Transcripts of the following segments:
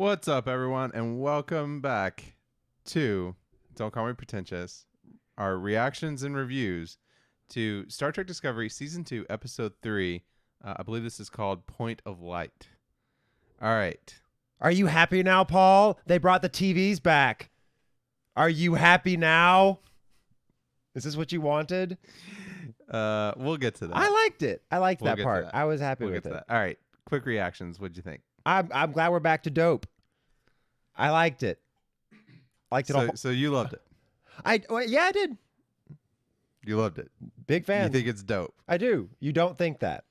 What's up, everyone, and welcome back to Don't Call Me Pretentious, our reactions and reviews to Star Trek Discovery Season 2, Episode 3. I believe this is called Point of Light. All right. Are you happy now, Paul? They brought the TVs back. Are you happy now? Is this what you wanted? We'll get to that. I liked it. I liked We'll that part. I was happy with it. All right. Quick reactions. What'd you think? I'm glad we're back to dope. I liked it. So you loved it. Yeah, I did. You loved it. Big fan. You think it's dope. I do. You don't think that?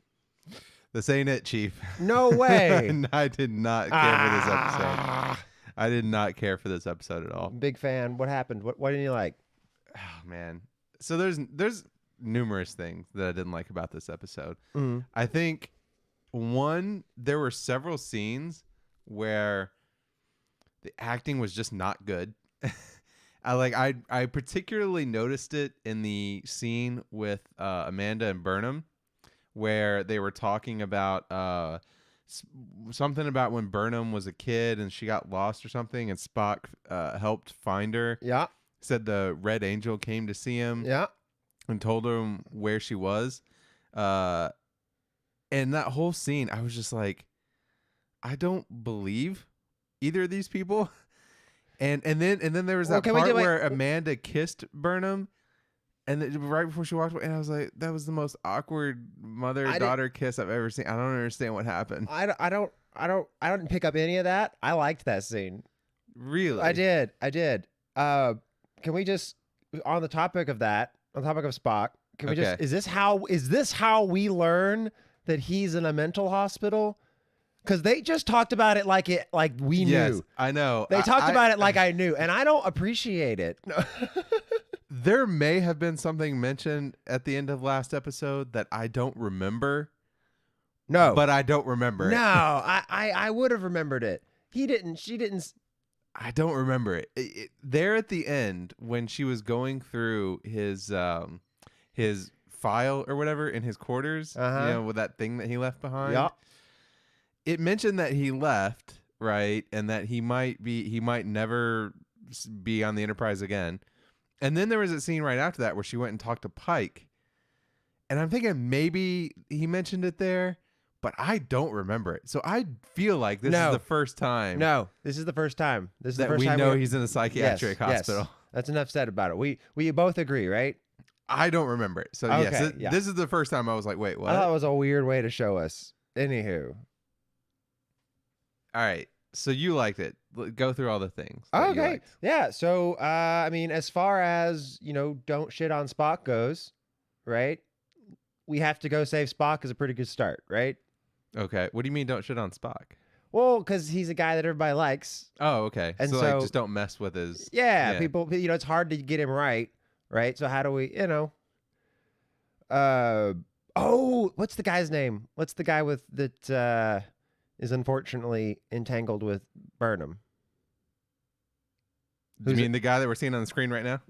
This ain't it, Chief. No way. I did not care for this episode. I did not care for this episode at all. Big fan. What happened? What didn't you like? Oh, man. So there's numerous things that I didn't like about this episode. Mm-hmm. I think there were several scenes where the acting was just not good. I particularly noticed it in the scene with Amanda and Burnham, where they were talking about something about when Burnham was a kid and she got lost or something, and Spock helped find her. Yeah. Said the Red Angel came to see him. Yeah. And told him where she was. And that whole scene, I was just like, I don't believe either of these people. And then there was that part where Amanda kissed Burnham, and right before she walked away, and I was like, that was the most awkward mother-daughter kiss I've ever seen. I don't understand what happened. I didn't pick up any of that. I liked that scene. Really? I did. Can we just, on the topic of Spock, can we just, is this how we learn that he's in a mental hospital? Because they just talked about it like we knew. Yes, I know. They talked about it like I knew, and I don't appreciate it. There may have been something mentioned at the end of last episode that I don't remember. No. But I don't remember it. No, I would have remembered it. She didn't. I don't remember it. There at the end, when she was going through his file or whatever in his quarters, with that thing that he left behind. Yeah. It mentioned that he left, right, and that he might never be on the Enterprise again. And then there was a scene right after that where she went and talked to Pike. And I'm thinking maybe he mentioned it there, but I don't remember it. So I feel like this is the first time. No, this is the first time. This is the first time we know he's in a psychiatric hospital. Yes. That's enough said about it. We both agree, right? I don't remember it. So this is the first time I was like, wait, what? I thought it was a weird way to show us. Anywho. All right. So you liked it. Go through all the things. Okay. Yeah. So, as far as, don't shit on Spock goes, right? We have to go save Spock is a pretty good start, right? Okay. What do you mean don't shit on Spock? Well, because he's a guy that everybody likes. Oh, okay. And so just don't mess with his... Yeah. People, it's hard to get him right? So how do we, what's the guy's name? What's the guy that is unfortunately entangled with Burnham? You mean the guy that we're seeing on the screen right now?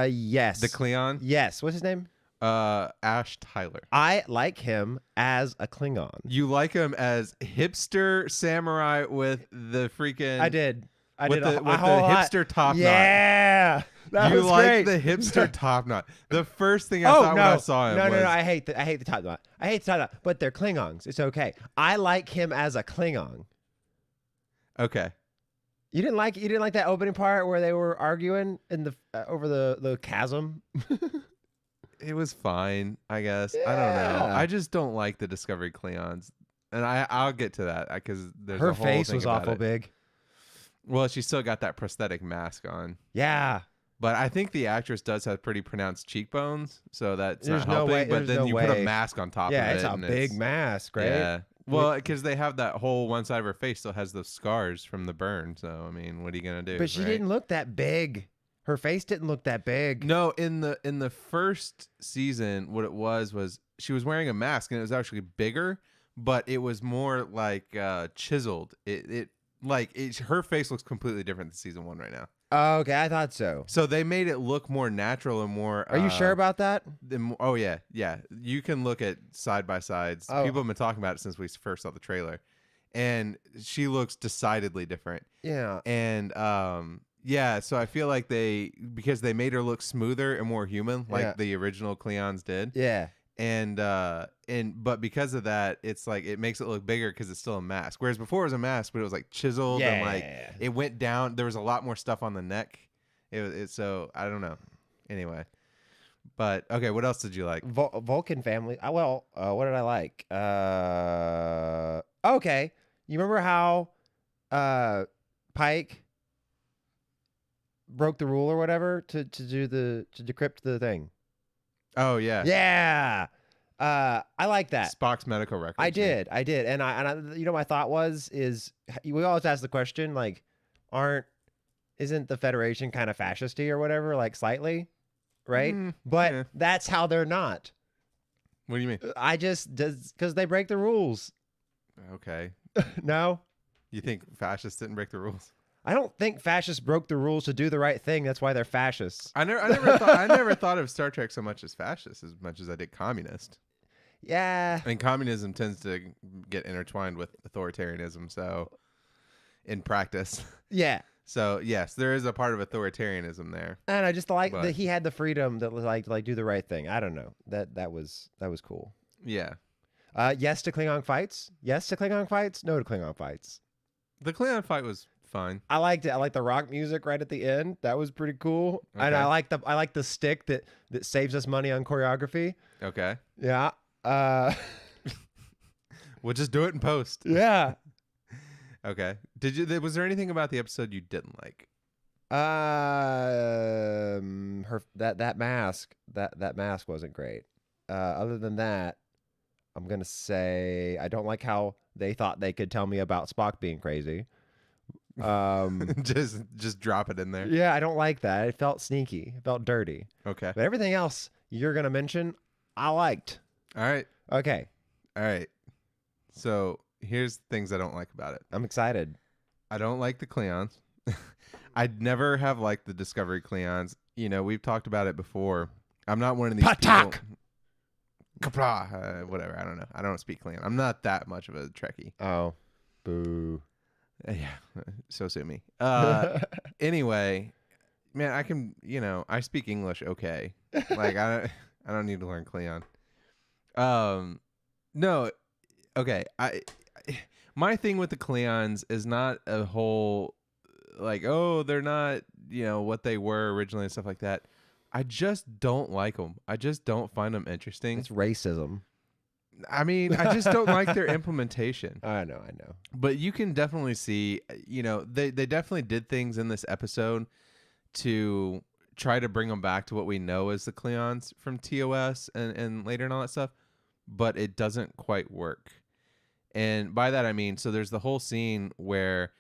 Yes. The Klingon? Yes. What's his name? Ash Tyler. I like him as a Klingon. You like him as hipster samurai with the freaking... I did. With the hipster top knot. Yeah. You like the hipster top knot. The first thing I thought when I saw him was... No, I hate the top knot. I hate the top knot, but they're Klingons. It's okay. I like him as a Klingon. Okay. You didn't like that opening part where they were arguing in the over the chasm? It was fine, I guess. Yeah. I don't know. I just don't like the Discovery Klingons. And I'll get to that because there's her a whole face thing was about awful it. Big. Well, she still got that prosthetic mask on. Yeah. But I think the actress does have pretty pronounced cheekbones, so that's there's not helping. No way, but then you put a mask on top of it. Yeah, it's a big mask, right? Yeah. Well, because they have that whole one side of her face still has those scars from the burn. So, I mean, what are you going to do? But she didn't look that big. Her face didn't look that big. No, in the first season, what it was she was wearing a mask, and it was actually bigger, but it was more like chiseled. Her face looks completely different than season 1 right now. Oh, okay, I thought so. So they made it look more natural and more... Are you sure about that? Oh, yeah. You can look at side-by-sides. Oh. People have been talking about it since we first saw the trailer. and she looks decidedly different. Yeah. And yeah, so I feel like because they made her look smoother and more human, like the original Cleons did. Yeah. But because of that, it's like it makes it look bigger because it's still a mask. Whereas before it was a mask, but it was like chiseled and like it went down. There was a lot more stuff on the neck. So I don't know. Anyway, but okay, what else did you like? Vulcan family. What did I like? Okay, you remember how Pike broke the rule or whatever to decrypt the thing? Oh yeah. Yeah. I like that. Spock's medical records. I did. And I my thought is we always ask the question, like, isn't the Federation kind of fascisty or whatever, like slightly, right? But that's how they're not. What do you mean? Because they break the rules. Okay. No? You think fascists didn't break the rules? I don't think fascists broke the rules to do the right thing. That's why they're fascists. I never thought of Star Trek so much as fascist as much as I did communist. Yeah. I mean, communism tends to get intertwined with authoritarianism, so in practice. Yeah. So yes, there is a part of authoritarianism there. And I just like that he had the freedom that was like do the right thing. I don't know. That was cool. Yeah. Yes to Klingon fights. Yes to Klingon fights. No to Klingon fights. The Klingon fight was fine. I liked it. I liked the rock music right at the end. That was pretty cool. Okay. And I like the stick that saves us money on choreography. Okay. Yeah. We'll just do it in post. Yeah. Okay. Was there anything about the episode you didn't like? That mask wasn't great. Other than that, I'm gonna say I don't like how they thought they could tell me about Spock being crazy. Just drop it in there. Yeah, I don't like that. It felt sneaky. It felt dirty. Okay. But everything else you're gonna mention, I liked. All right. Okay. All right. So here's things I don't like about it. I'm excited. I don't like the Klingons. I'd never have liked the Discovery Klingons. You know, we've talked about it before. I'm not one of these Patak! people. Kapra, whatever. I don't know. I don't speak Klingon. I'm not that much of a Trekkie. Oh, boo. Yeah, so sue me. Anyway, man, I can. I speak English okay. Like I don't need to learn Klingon. No, okay. My thing with the Klingons is not a whole like, oh, they're not, what they were originally and stuff like that. I just don't like them. I just don't find them interesting. It's racism. I mean, I just don't like their implementation. I know. But you can definitely see, they definitely did things in this episode to try to bring them back to what we know as the Klingons from TOS and later and all that stuff. But it doesn't quite work. And by that, I mean, so there's the whole scene where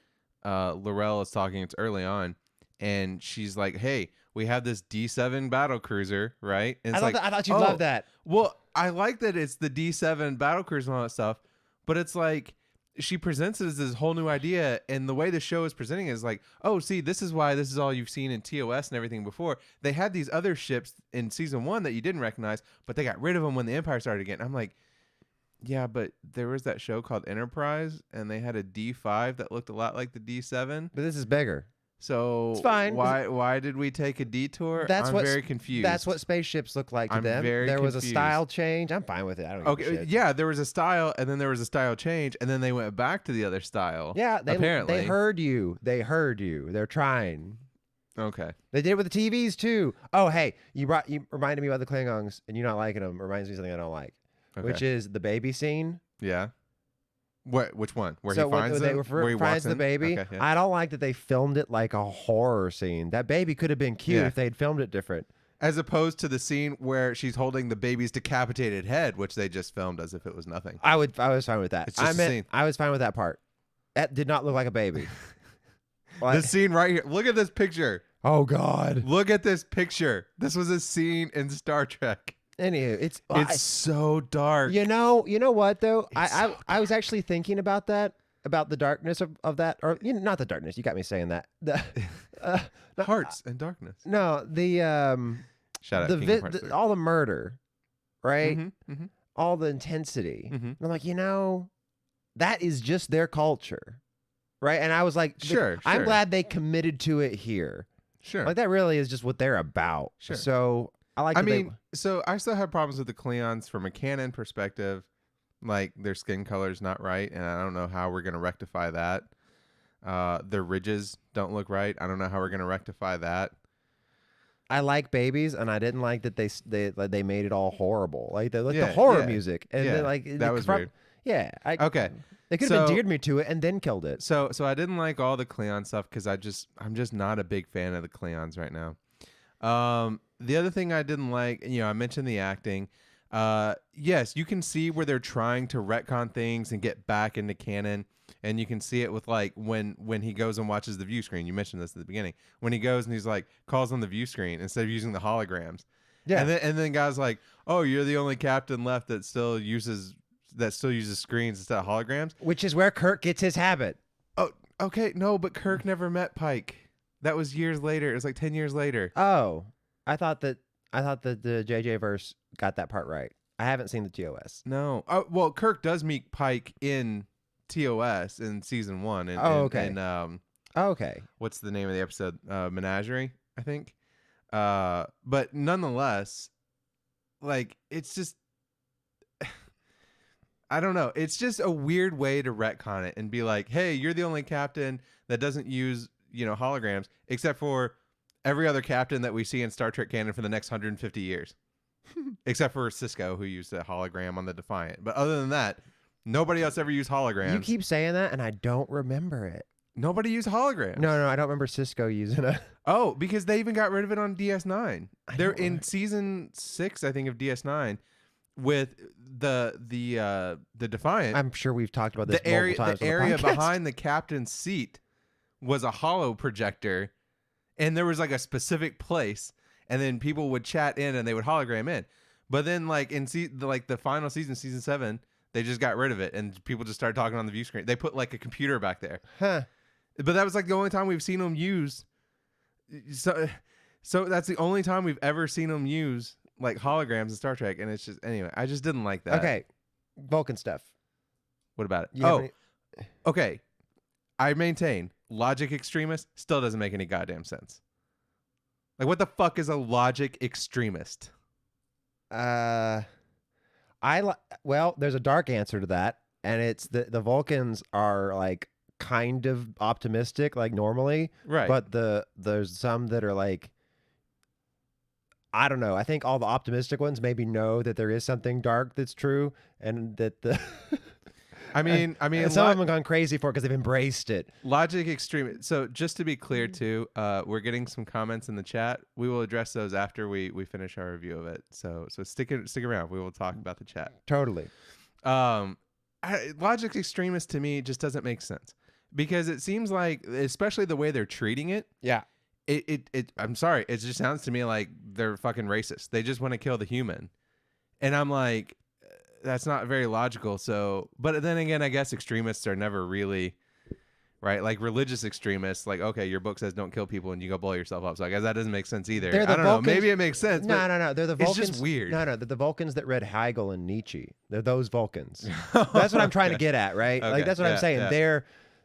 L'Rell is talking. It's early on. And she's like, hey, we have this D7 battle cruiser, right? And I thought you'd love that. Well, I like that it's the D7 battle cruiser and all that stuff. But it's like she presents it as this whole new idea. And the way the show is presenting it is like, oh, see, this is why this is all you've seen in TOS and everything before. They had these other ships in season 1 that you didn't recognize, but they got rid of them when the Empire started again. I'm like, yeah, but there was that show called Enterprise, and they had a D5 that looked a lot like the D7. But this is bigger. So it's fine. Why did we take a detour? I'm very confused. That's what spaceships look like to them. There was a style change. I'm fine with it. I don't give a shit. Yeah, there was a style, and then there was a style change, and then they went back to the other style. Yeah, apparently they heard you. They're trying. Okay. They did it with the TVs too. Oh, hey, you reminded me about the Klingons, and you not liking them reminds me of something I don't like, which is the baby scene. Yeah. What? Which one? Where he finds the baby. Okay, yeah. I don't like that they filmed it like a horror scene. That baby could have been cute if they'd filmed it different. As opposed to the scene where she's holding the baby's decapitated head, which they just filmed as if it was nothing. I was fine with that. It's just a scene. I was fine with that part. That did not look like a baby. The scene right here. Look at this picture. Oh God. Look at this picture. This was a scene in Star Trek. Anywho, it's so dark. You know what though? I was actually thinking about that, about the darkness of that, or not the darkness. You got me saying that. The hearts and darkness. No, the shout out all the murder, right? Mm-hmm, mm-hmm. All the intensity. Mm-hmm. And I'm like, that is just their culture, right? And I was like, Sure. I'm glad they committed to it here. Sure. Like that really is just what they're about. Sure. So I like. So I still have problems with the Cleons from a canon perspective. Like their skin color's not right, and I don't know how we're gonna rectify that. Their ridges don't look right. I don't know how we're gonna rectify that. I like babies, and I didn't like that they made it all horrible. Like the horror music, and then, like that was weird. Yeah. Okay. They could have endeared me to it and then killed it. So I didn't like all the Cleon stuff because I'm just not a big fan of the Cleons right now. The other thing I didn't like, I mentioned the acting. Yes, you can see where they're trying to retcon things and get back into canon, and you can see it with like when he goes and watches the view screen. You mentioned this at the beginning. When he goes and he's like calls on the view screen instead of using the holograms. Yeah. And then guys like, "Oh, you're the only captain left that still uses screens instead of holograms," which is where Kirk gets his habit. Oh, okay. No, but Kirk never met Pike. That was years later. It was like 10 years later. Oh, I thought that the JJ verse got that part right. I haven't seen the TOS. No. Oh, well, Kirk does meet Pike in TOS in season 1. Okay. Okay. What's the name of the episode? Menagerie, I think. But nonetheless, like it's just, I don't know. It's just a weird way to retcon it and be like, hey, you're the only captain that doesn't use, holograms, except for every other captain that we see in Star Trek canon for the next 150 years. Except for Sisko, who used a hologram on the Defiant. But other than that, nobody else ever used holograms. You keep saying that, and I don't remember it. Nobody used holograms. No, I don't remember Sisko using it. Oh, because they even got rid of it on DS9. They're in season 6, I think, of DS9. With the Defiant, I'm sure we've talked about this multiple times. The area behind the captain's seat was a holo projector, and there was like a specific place, and then people would chat in and they would hologram in. But then, like in the final season, season 7, they just got rid of it, and people just started talking on the view screen. They put like a computer back there, huh? But that was like the only time we've seen them use. So that's the only time we've ever seen them use like holograms in Star Trek, and it's just anyway. I just didn't like that. Okay, Vulcan stuff. What about it? Okay. I maintain logic extremist still doesn't make any goddamn sense. Like, what the fuck is a logic extremist? Well, there's a dark answer to that, and it's the Vulcans are like kind of optimistic, like normally, right? But there's some that are like, I don't know. I think all the optimistic ones maybe know that there is something dark that's true, and that the I mean, and some of them have gone crazy for it because they've embraced it. Logic extreme. So just to be clear, too, we're getting some comments in the chat. We will address those after we finish our review of it. So stick around. We will talk about the chat. Totally. Logic extremist to me just doesn't make sense because it seems like, especially the way they're treating it. Yeah. I'm sorry. It just sounds to me like they're fucking racist. They just want to kill the human, and I'm like, that's not very logical. So, but then again, I guess extremists are never really right. Like religious extremists, like, okay, your book says don't kill people and you go blow yourself up. So I guess that doesn't make sense either. I don't know. Maybe it makes sense. No. They're the Vulcans. It's just weird. No. They're the Vulcans that read Hegel and Nietzsche. They're those Vulcans. That's what I'm trying to get at, right? Okay. Like that's what I'm saying. Yeah.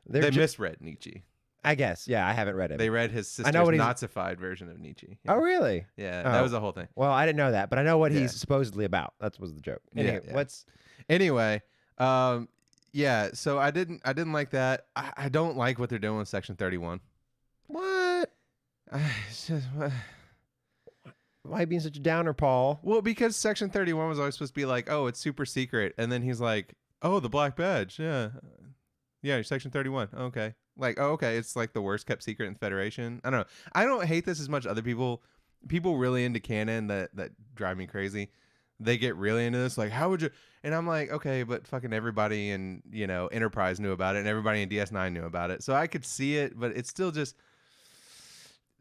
They misread Nietzsche. I guess. Yeah, I haven't read it. They read his sister's Nazified version of Nietzsche. Yeah. Oh, really? Yeah, that was the whole thing. Well, I didn't know that, but I know what he's supposedly about. That was the joke. Anyway, yeah. So I didn't like that. I don't like what they're doing with Section 31. What? Why are you being such a downer, Paul? Well, because Section 31 was always supposed to be like, oh, it's super secret, and then he's like, oh, the black badge, yeah, you're Section 31, okay. Like, oh, okay, it's like the worst kept secret in the Federation. I don't know. I don't hate this as much as other people. People really into canon that drive me crazy. They get really into this. Like, how would you? And I'm like, okay, but fucking everybody in, Enterprise knew about it, and everybody in DS9 knew about it. So I could see it, but it's still just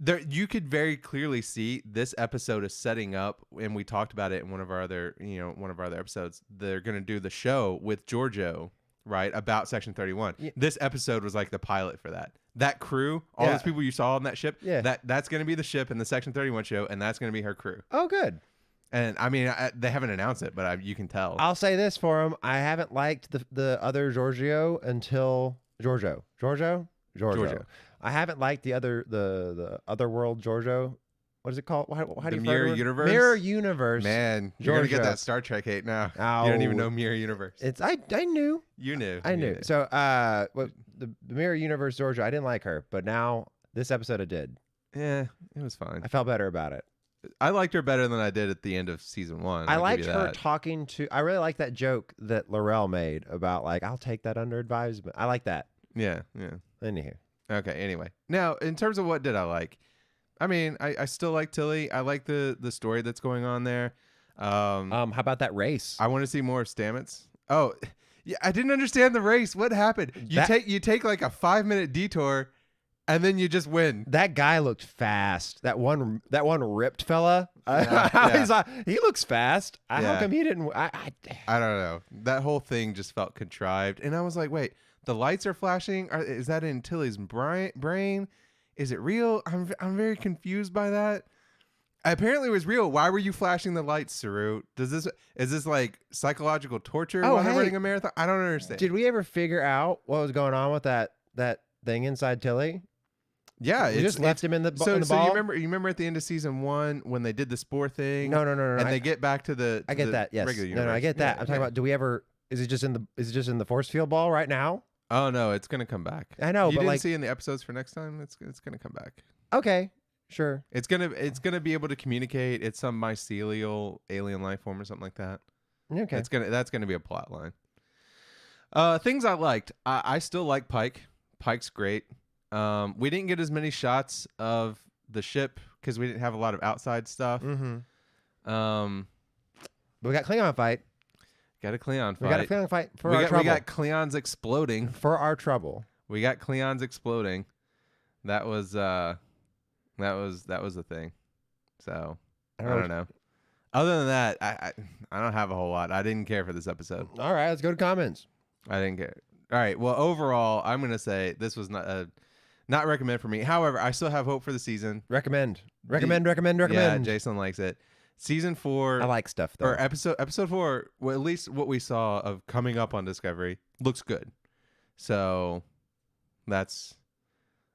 there. You could very clearly see this episode is setting up, and we talked about it in one of our other episodes. They're gonna do the show with Giorgio. Right, about Section 31. Yeah. This episode was like the pilot for that. That crew, all those people you saw on that ship, that's going to be the ship in the Section 31 show, and that's going to be her crew. Oh, good. And I mean, they haven't announced it, but you can tell. I'll say this for him: I haven't liked the other Giorgio until Giorgio. I haven't liked the other world Giorgio. What is it called? How do you Mirror Universe? Mirror Universe. Man, you're gonna get Giorgio. that Star Trek hate now. Oh, You don't even know Mirror Universe. I knew. You knew. I knew. So the Mirror Universe Giorgio, I didn't like her, but now this episode I did. Yeah, it was fine. I felt better about it. I liked her better than I did at the end of season 1. I liked her talking to. I really like that joke that Laurel made about like, I'll take that under advisement. I like that. Yeah. Anywho. Okay. Anyway, now in terms of what did I like? I mean, I still like Tilly. I like the story that's going on there. How about that race? I want to see more of Stamets. Oh, yeah. I didn't understand the race. What happened? You take like a 5-minute detour, and then you just win. That guy looked fast. That one ripped fella. Yeah. He looks fast. How come he didn't? I don't know. That whole thing just felt contrived, and I was like, wait, the lights are flashing. Is that in Tilly's brain? Is it real? I'm very confused by that. Apparently it was real. Why were you flashing the lights, Saru? Is this like psychological torture while they're running a marathon? I don't understand. Did we ever figure out what was going on with that thing inside Tilly? Yeah, we just left him in the ball. So you remember at the end of season 1 when they did the spore thing? No. And they get back to the I get that. Yes. Regular universe. No, I get that. I'm talking about. Do we ever? Is it just in the force field ball right now? Oh no, it's gonna come back. I know, you but didn't see in the episodes for next time. It's gonna come back. Okay, sure. It's gonna be able to communicate. It's some mycelial alien life form or something like that. Okay. That's gonna be a plot line. Things I liked. I still like Pike. Pike's great. We didn't get as many shots of the ship because we didn't have a lot of outside stuff. Mm-hmm. But we got Klingon fight. Got a Klingon fight. We got a Klingon fight for our trouble. We got Klingons exploding. For our trouble. We got Klingons exploding. That was a thing. So I don't know. Other than that, I don't have a whole lot. I didn't care for this episode. All right, let's go to comments. I didn't care. All right. Well, overall, I'm gonna say this was not recommend for me. However, I still have hope for the season. Recommend. Yeah, Jason likes it. Season 4. I like stuff though. Or episode 4. Well, at least what we saw of coming up on Discovery looks good. So that's.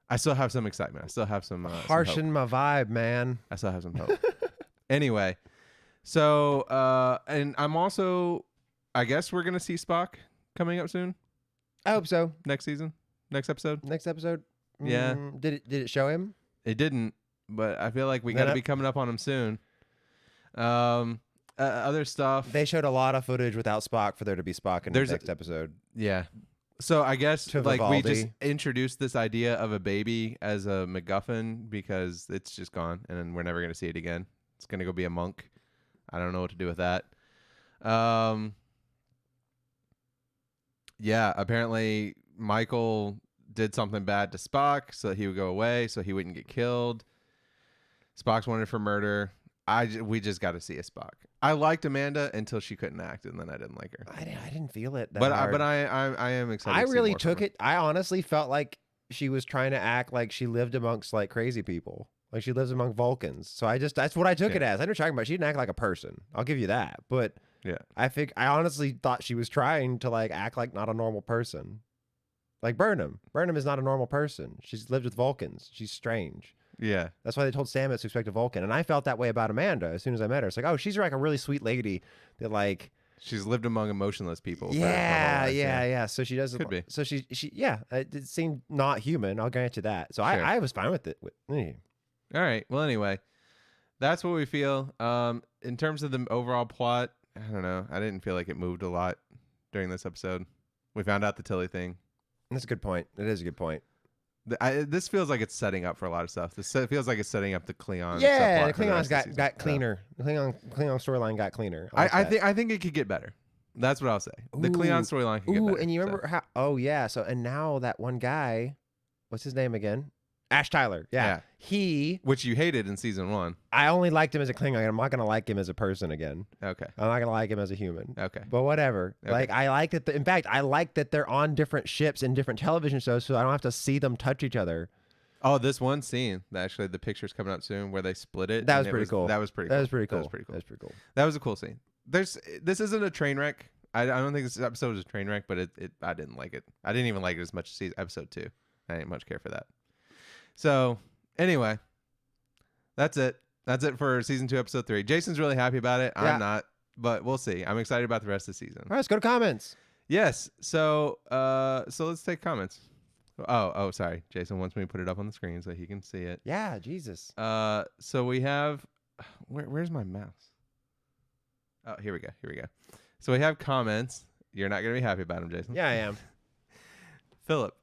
I still have some excitement. I still have some. Harshen my vibe, man. I still have some hope. Anyway, so and I'm also. I guess we're gonna see Spock coming up soon. I hope so. Next season, next episode. Yeah. Did it show him? It didn't, but I feel like we got to be coming up on him soon. Other stuff. They showed a lot of footage without Spock for there to be Spock in the next episode. Yeah. So I guess like Vivaldi. we just introduced this idea of a baby as a MacGuffin because it's just gone and then we're never going to see it again. It's going to go be a monk. I don't know what to do with that. Yeah, apparently Michael did something bad to Spock so that he would go away so he wouldn't get killed. Spock's wanted for murder. We just got to see a Spock. I liked Amanda until she couldn't act, and then I didn't like her. I didn't feel it that but hard. But I am excited. I to see really more took from her. it. I honestly felt like she was trying to act like she lived amongst like crazy people, like she lives among Vulcans. So that's what I took it as. I know what you're talking about. She didn't act like a person. I'll give you that. But yeah, I honestly thought she was trying to like act like not a normal person. Like Burnham. Burnham is not a normal person. She's lived with Vulcans. She's strange. Yeah. That's why they told Stamets to expect a Vulcan. And I felt that way about Amanda as soon as I met her. It's like, oh, she's like a really sweet lady that like... She's lived among emotionless people. Yeah. So she doesn't... Could be. So she it seemed not human. I'll grant you that. So sure. I was fine with it. All right. Well, anyway, that's what we feel. In terms of the overall plot, I don't know. I didn't feel like it moved a lot during this episode. We found out the Tilly thing. That's a good point. It is a good point. This feels like it's setting up for a lot of stuff. This feels like it's setting up the Klingon. Yeah, the Klingons got cleaner. The Klingon storyline got cleaner. I think it could get better. That's what I'll say. The Klingon storyline could get better. And you remember how? Oh yeah. So and now that one guy, what's his name again? Ash Tyler. Yeah. Which you hated in season 1. I only liked him as a Klingon. I'm not gonna like him as a person again. Okay. I'm not gonna like him as a human. Okay. But whatever. Okay. Like I like that. In fact, I like that they're on different ships in different television shows, so I don't have to see them touch each other. Oh, this one scene, actually, the picture's coming up soon where they split it. That and was pretty cool. That was pretty That cool. was pretty cool. That was pretty cool. That was pretty cool. That was a cool scene. This isn't a train wreck. I don't think this episode was a train wreck, but I didn't like it. I didn't even like it as much as episode 2. I didn't much care for that. So anyway, that's it. That's it for season 2, episode 3. Jason's really happy about it. Yeah. I'm not, but we'll see. I'm excited about the rest of the season. All right, let's go to comments. Yes. So let's take comments. Oh, sorry. Jason wants me to put it up on the screen so he can see it. Yeah, Jesus. So we have, where's my mouse? Oh, here we go. So we have comments. You're not gonna be happy about them, Jason. Yeah, I am. Philip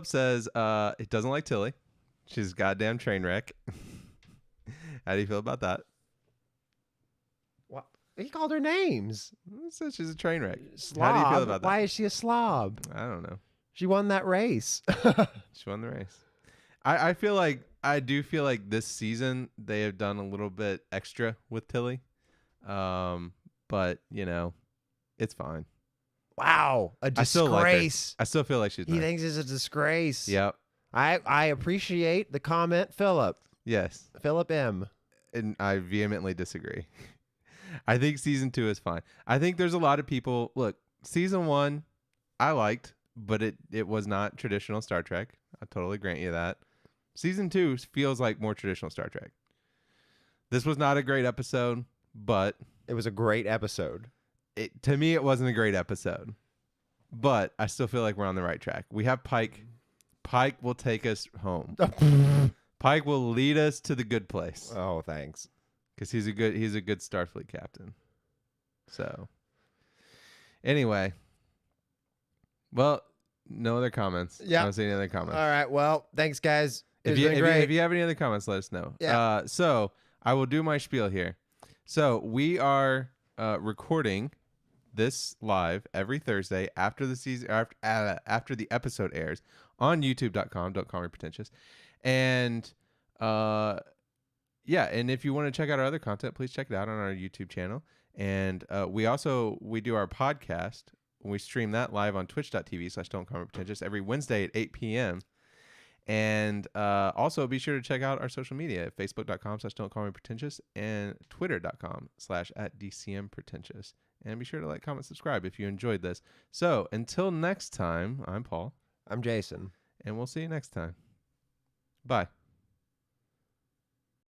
says it doesn't like Tilly. She's a goddamn train wreck. How do you feel about that? What? He called her names. It says she's a train wreck. Slob. How do you feel about that? Why is she a slob? I don't know. She won that race. She won the race. I do feel like this season they have done a little bit extra with Tilly. But it's fine. Wow, a disgrace. I still feel like she's nice. He thinks it's a disgrace. Yep. I appreciate the comment, Philip. Yes. Philip M. And I vehemently disagree. I think season 2 is fine. I think there's a lot of people. Look, season 1, I liked, but it was not traditional Star Trek. I totally grant you that. Season 2 feels like more traditional Star Trek. This was not a great episode, but it was a great episode. To me, it wasn't a great episode, but I still feel like we're on the right track. We have Pike. Pike will take us home. Pike will lead us to the good place. Oh, thanks. Because he's a good Starfleet captain. So, anyway, well, no other comments. Yeah. I don't see any other comments. All right. Well, thanks, guys. If you have any other comments, let us know. Yeah. So I will do my spiel here. So we are recording this live every Thursday after the season, after the episode airs on YouTube.com. Don't call me pretentious. And yeah, and if you want to check out our other content, please check it out on our YouTube channel. And we do our podcast. We stream that live on twitch.tv/Don't Call Me Pretentious every Wednesday at 8 p.m. And also be sure to check out our social media at facebook.com/Don't Call Me Pretentious and twitter.com/@DCMPretentious. And be sure to like, comment, subscribe if you enjoyed this. So until next time, I'm Paul. I'm Jason. And we'll see you next time. Bye.